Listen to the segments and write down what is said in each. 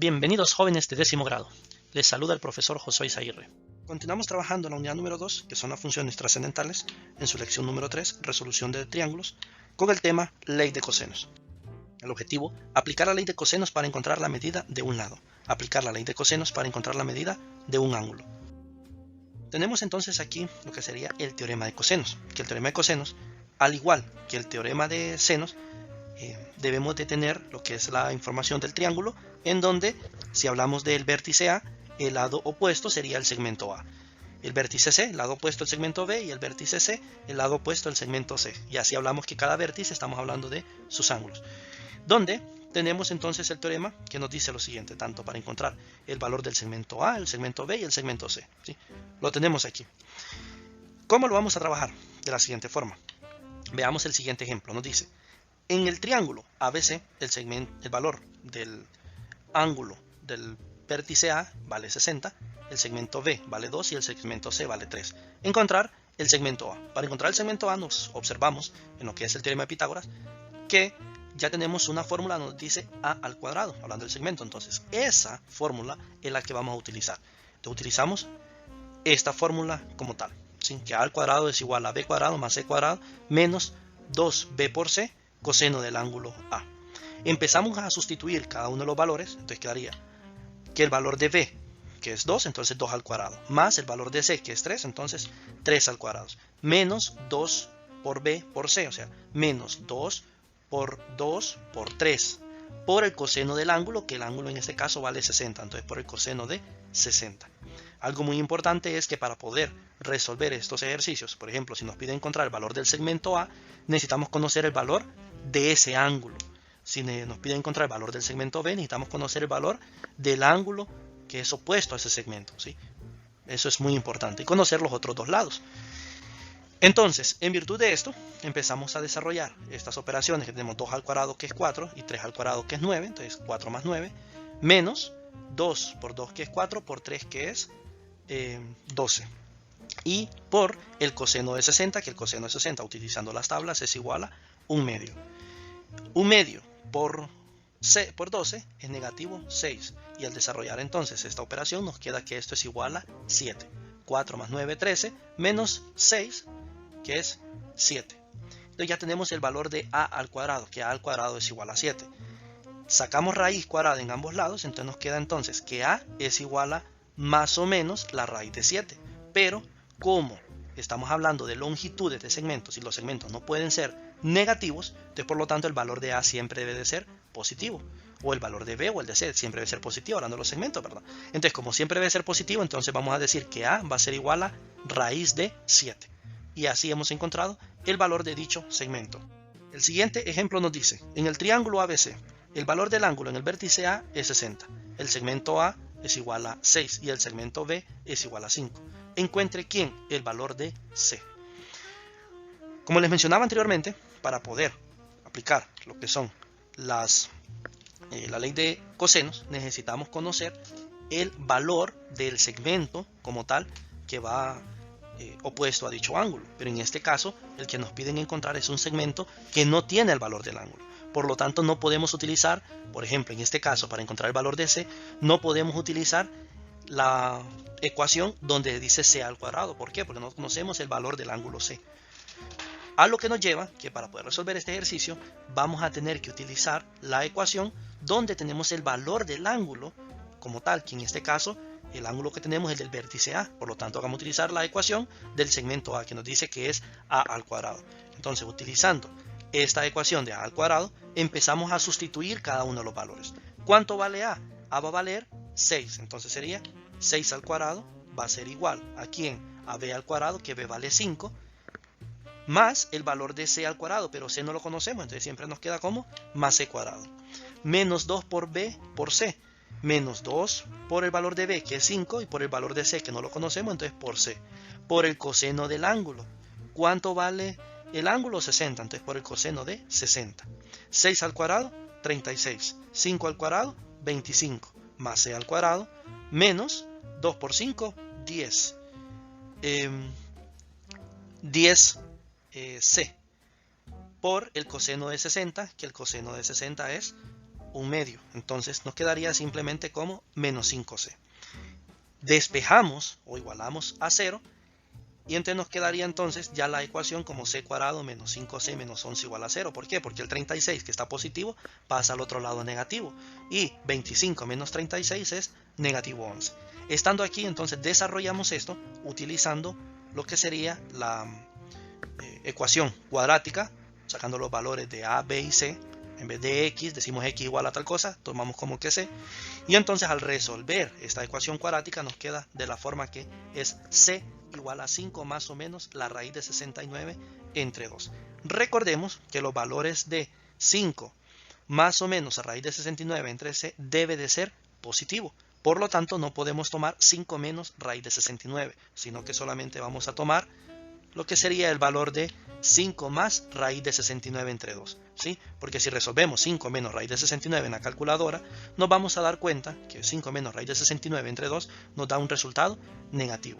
Bienvenidos jóvenes de 10º grado. Les saluda el profesor Josué Izaguirre. Continuamos trabajando en la unidad número 2, que son las funciones trascendentales, en su lección número 3, resolución de triángulos, con el tema ley de cosenos. El objetivo, aplicar la ley de cosenos para encontrar la medida de un lado, aplicar la ley de cosenos para encontrar la medida de un ángulo. Tenemos entonces aquí lo que sería el teorema de cosenos, que el teorema de cosenos, al igual que el teorema de senos, debemos de tener lo que es la información del triángulo, en donde si hablamos del vértice A, el lado opuesto sería el segmento A. El vértice C, el lado opuesto al segmento B, y el vértice C, el lado opuesto al segmento C. Y así hablamos que cada vértice estamos hablando de sus ángulos. Donde tenemos entonces el teorema que nos dice lo siguiente, tanto para encontrar el valor del segmento A, el segmento B y el segmento C. ¿Sí? Lo tenemos aquí. ¿Cómo lo vamos a trabajar? De la siguiente forma. Veamos el siguiente ejemplo. Nos dice, en el triángulo ABC, el valor del ángulo del vértice A vale 60, el segmento B vale 2 y el segmento C vale 3. Encontrar el segmento A. Para encontrar el segmento A nos observamos en lo que es el teorema de Pitágoras que ya tenemos una fórmula que nos dice A al cuadrado, hablando del segmento. Entonces esa fórmula es la que vamos a utilizar. Entonces utilizamos esta fórmula como tal, ¿sí? Que A al cuadrado es igual a B cuadrado más C cuadrado menos 2B por C, coseno del ángulo A. Empezamos a sustituir cada uno de los valores, entonces quedaría que el valor de B, que es 2, entonces 2 al cuadrado, más el valor de C, que es 3, entonces 3 al cuadrado, menos 2 por B por C, o sea, menos 2 por 2 por 3, por el coseno del ángulo, que el ángulo en este caso vale 60, entonces por el coseno de 60. Algo muy importante es que para poder resolver estos ejercicios, por ejemplo, si nos piden encontrar el valor del segmento A, necesitamos conocer el valor de ese ángulo. Si nos piden encontrar el valor del segmento B, necesitamos conocer el valor del ángulo que es opuesto a ese segmento, ¿sí? Eso es muy importante. Y conocer los otros dos lados. Entonces, en virtud de esto, empezamos a desarrollar estas operaciones que tenemos 2 al cuadrado, que es 4, y 3 al cuadrado, que es 9, entonces 4 más 9, menos 2 por 2, que es 4, por 3, que es 12. Y por el coseno de 60, que el coseno de 60, utilizando las tablas, es igual a 1 medio. 1 medio por 12 es negativo 6. Y al desarrollar entonces esta operación nos queda que esto es igual a 7. 4 más 9, 13, menos 6, que es 7. Entonces ya tenemos el valor de A al cuadrado, que A al cuadrado es igual a 7. Sacamos raíz cuadrada en ambos lados, entonces nos queda entonces que A es igual a más o menos la raíz de 7. Pero como estamos hablando de longitudes de segmentos y los segmentos no pueden ser negativos, entonces por lo tanto el valor de A siempre debe de ser positivo, o el valor de B o el de C siempre debe ser positivo, hablando de los segmentos, ¿verdad? Entonces como siempre debe ser positivo, entonces vamos a decir que A va a ser igual a raíz de 7, y así hemos encontrado el valor de dicho segmento. El siguiente ejemplo nos dice, en el triángulo ABC, el valor del ángulo en el vértice A es 60, el segmento A es igual a 6 y el segmento B es igual a 5. Encuentre quién el valor de C. Como les mencionaba anteriormente, para poder aplicar lo que son la ley de cosenos, necesitamos conocer el valor del segmento como tal que va opuesto a dicho ángulo. Pero en este caso, el que nos piden encontrar es un segmento que no tiene el valor del ángulo. Por lo tanto, no podemos utilizar, por ejemplo, en este caso, para encontrar el valor de C, no podemos utilizar la ecuación donde dice C al cuadrado. ¿Por qué? Porque no conocemos el valor del ángulo C. A lo que nos lleva que para poder resolver este ejercicio vamos a tener que utilizar la ecuación donde tenemos el valor del ángulo como tal, que en este caso el ángulo que tenemos es del vértice A. Por lo tanto, vamos a utilizar la ecuación del segmento A, que nos dice que es A al cuadrado. Entonces, utilizando esta ecuación de A al cuadrado, empezamos a sustituir cada uno de los valores. ¿Cuánto vale A? A va a valer 6. Entonces sería 6 al cuadrado va a ser igual a ¿quién? A B al cuadrado, que B vale 5, más el valor de C al cuadrado, pero C no lo conocemos, entonces siempre nos queda como más C cuadrado. Menos 2 por B por C, menos 2 por el valor de B, que es 5, y por el valor de C, que no lo conocemos, entonces por C. Por el coseno del ángulo. ¿Cuánto vale el ángulo? 60, entonces por el coseno de 60. 6 al cuadrado, 36. 5 al cuadrado, 25. Más C al cuadrado, menos 2 por 5, 10. 10 C por el coseno de 60, que el coseno de 60 es 1 medio. Entonces nos quedaría simplemente como menos 5c. Despejamos o igualamos a 0 y entonces nos quedaría entonces ya la ecuación como c cuadrado menos 5c menos 11 igual a 0. ¿Por qué? Porque el 36 que está positivo pasa al otro lado negativo y 25 menos 36 es negativo 11. Estando aquí entonces desarrollamos esto utilizando lo que sería la ecuación cuadrática, sacando los valores de a, b y c. En vez de x decimos x igual a tal cosa, tomamos como que c, y entonces al resolver esta ecuación cuadrática nos queda de la forma que es c igual a 5 más o menos la raíz de 69 entre 2. Recordemos que los valores de 5 más o menos a raíz de 69 entre c debe de ser positivo. Por lo tanto no podemos tomar 5 menos raíz de 69, sino que solamente vamos a tomar lo que sería el valor de 5 más raíz de 69 entre 2, ¿sí? Porque si resolvemos 5 menos raíz de 69 en la calculadora, nos vamos a dar cuenta que 5 menos raíz de 69 entre 2 nos da un resultado negativo,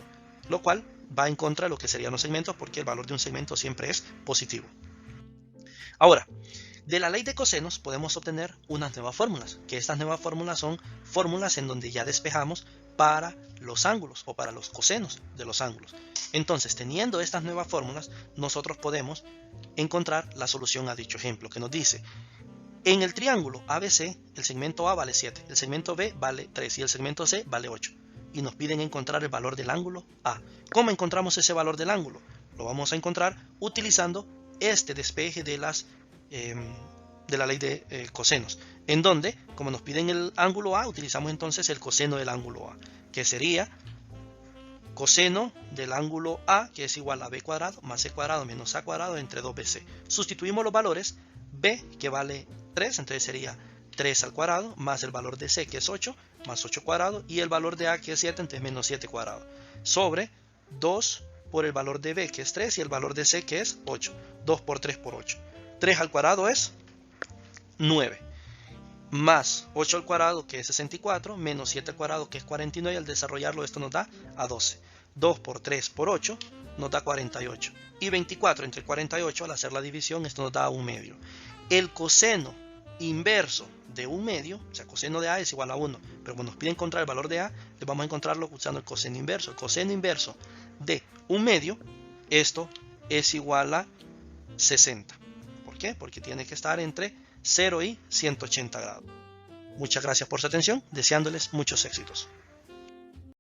lo cual va en contra de lo que serían los segmentos, porque el valor de un segmento siempre es positivo. Ahora, de la ley de cosenos podemos obtener unas nuevas fórmulas, que estas nuevas fórmulas son fórmulas en donde ya despejamos para los ángulos o para los cosenos de los ángulos. Entonces, teniendo estas nuevas fórmulas, nosotros podemos encontrar la solución a dicho ejemplo, que nos dice: en el triángulo ABC, el segmento A vale 7, el segmento B vale 3 y el segmento C vale 8. Y nos piden encontrar el valor del ángulo A. ¿Cómo encontramos ese valor del ángulo? Lo vamos a encontrar utilizando este despeje de la ley de cosenos, en donde, como nos piden el ángulo A, utilizamos entonces el coseno del ángulo A, que sería coseno del ángulo A, que es igual a b cuadrado más c cuadrado menos a cuadrado entre 2bc. Sustituimos los valores: b, que vale 3, entonces sería 3 al cuadrado, más el valor de c, que es 8, más 8 cuadrado, y el valor de a, que es 7, entonces menos 7 cuadrado, sobre 2 por el valor de b, que es 3, y el valor de c, que es 8. 2 por 3 por 8. 3 al cuadrado es 9. Más 8 al cuadrado, que es 64, menos 7 al cuadrado, que es 49, y al desarrollarlo esto nos da a 12. 2 por 3 por 8 nos da 48. Y 24 entre 48, al hacer la división, esto nos da 1 medio. El coseno inverso de 1 medio, o sea, coseno de A es igual a 1, pero cuando nos pide encontrar el valor de A, le vamos a encontrarlo usando el coseno inverso. El coseno inverso de 1 medio, esto es igual a 60. ¿Por qué? Porque tiene que estar entre 0 y 180 grados. Muchas gracias por su atención, deseándoles muchos éxitos.